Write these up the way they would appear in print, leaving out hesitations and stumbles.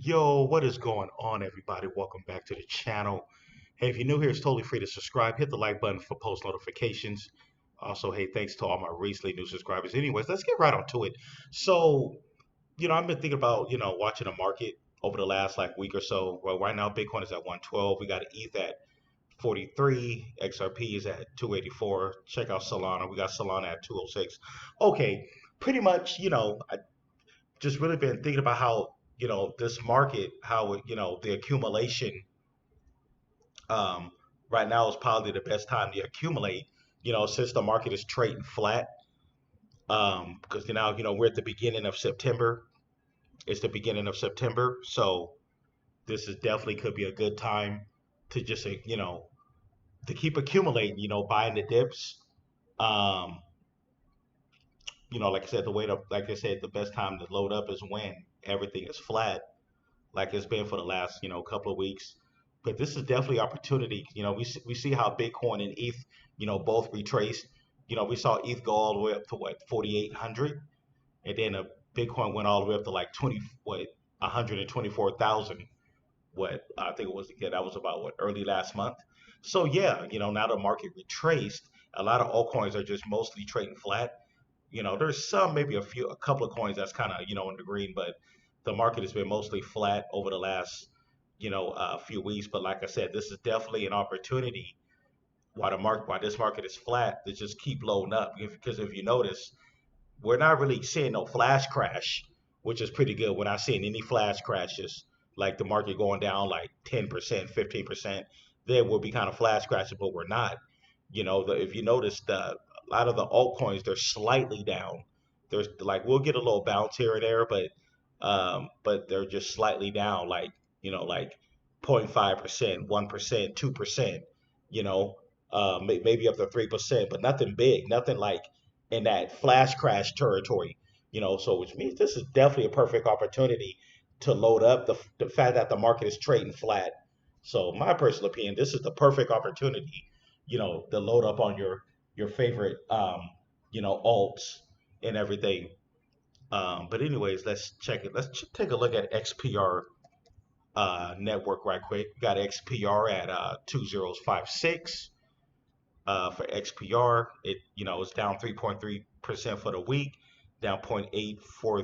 Yo, what is going on, everybody? Welcome back to the channel. Hey, if you're new here, it's totally free to subscribe. Hit the like button for post notifications. Also, hey, thanks to all my recently new subscribers. Anyways, let's get right onto it. So, I've been thinking about, watching the market over the last like week or so. Well, right now, Bitcoin is at 112. We got ETH at 43. XRP is at 284. Check out Solana. We got Solana at 206. Okay, pretty much, I just really been thinking about how this market, how the accumulation um, right now is probably the best time to accumulate. Since the market is trading flat, because now we're at the beginning of September. It's the beginning of September, so this is definitely could be a good time to just to keep accumulating. Buying the dips. Um, like I said, like I said, the best time to load up is when everything is flat like it's been for the last couple of weeks. But this is definitely opportunity. We see how Bitcoin and ETH both retraced. We saw ETH go all the way up to what 4,800, and then Bitcoin went all the way up to like 124,000. What I think it was again that was about what early last month. So yeah, now the market retraced. A lot of altcoins are just mostly trading flat. There's some, maybe a couple of coins that's kind of, in the green, but the market has been mostly flat over the last, few weeks. But like I said, this is definitely an opportunity why this market is flat to just keep loading up. Because if you notice, we're not really seeing no flash crash, which is pretty good. We're not seeing any flash crashes, like the market going down like 10%, 15%. There will be kind of flash crashes, but we're not. If you notice, a lot of the altcoins they're slightly down. There's like we'll get a little bounce here and there, but they're just slightly down, like like 0.5%, 1%, 2%. You know, maybe up to 3%, but nothing big, nothing like in that flash crash territory. So which means this is definitely a perfect opportunity to load up the fact that the market is trading flat. So my personal opinion, this is the perfect opportunity to load up on your favorite alts and everything. But anyways, let's check it. Take a look at XPR network right quick. We got XPR at 2056 for XPR. It it's down 3.3% for the week, down 0.8 for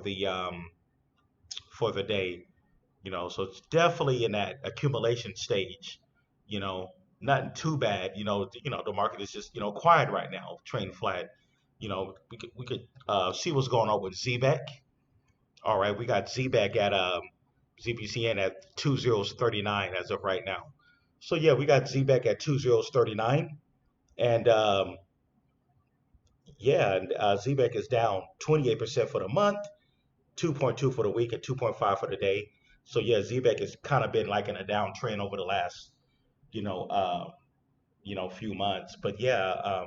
the day. So it's definitely in that accumulation stage. You know, Nothing too bad. The market is just quiet right now, trading flat. We could see what's going on with ZBEC. All right, we got ZBEC at ZBCN at 2039 as of right now. So yeah, we got ZBEC at 2039, and yeah, and ZBEC is down 28% for the month, 2.2 for the week, and 2.5 for the day. So yeah, ZBEC has kind of been like in a downtrend over the last you know uh, few months. But yeah, I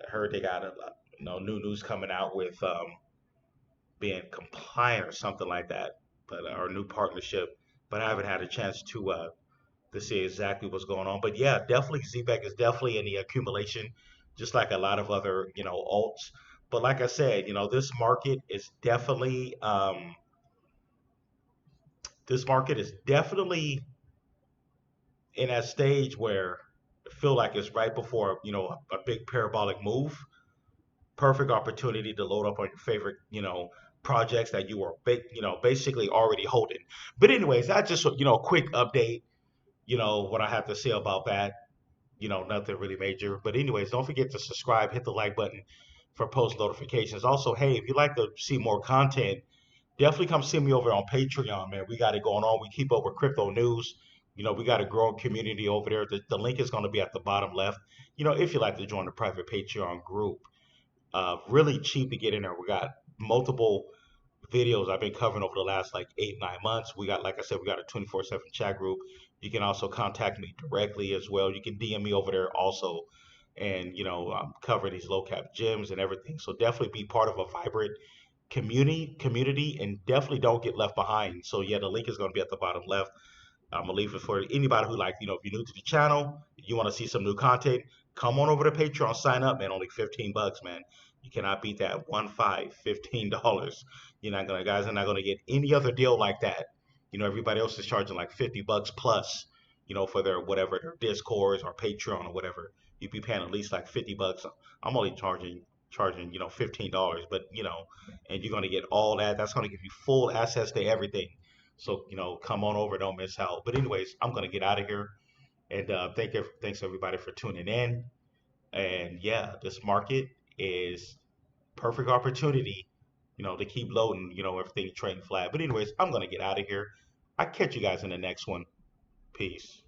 heard they got a new news coming out with being compliant or something like that, but our new partnership. But I haven't had a chance to see exactly what's going on. But yeah, definitely ZBEC is definitely in the accumulation, just like a lot of other alts. But like I said, this market is definitely in that stage where I feel like it's right before a big parabolic move. Perfect opportunity to load up on your favorite projects that you are basically already holding. But anyways, that's just a quick update. What I have to say about that. Nothing really major. But anyways, don't forget to subscribe, hit the like button for post notifications. Also, hey, if you'd like to see more content, definitely come see me over on Patreon, man. We got it going on. We keep up with crypto news. We got a growing community over there. The link is going to be at the bottom left. If you'd like to join the private Patreon group, really cheap to get in there. We got multiple videos I've been covering over the last like 8, 9 months. We got, like I said, we got a 24/7 chat group. You can also contact me directly as well. You can DM me over there also. And, I'm covering these low cap gyms and everything. So definitely be part of a vibrant community and definitely don't get left behind. So yeah, the link is going to be at the bottom left. I'm gonna leave it for anybody who like, if you're new to the channel, you want to see some new content, come on over to Patreon, sign up, man. Only $15, man. You cannot beat that. $15. You're not gonna, guys, are not gonna get any other deal like that. Everybody else is charging like $50 plus, for their whatever their Discords or Patreon or whatever. You'd be paying at least like $50. I'm only charging $15, but and you're gonna get all that. That's gonna give you full access to everything. So come on over, don't miss out. But anyways, I'm gonna get out of here, and thanks everybody for tuning in. And yeah, this market is perfect opportunity, to keep loading, everything trading flat. But anyways, I'm gonna get out of here. I catch you guys in the next one. Peace.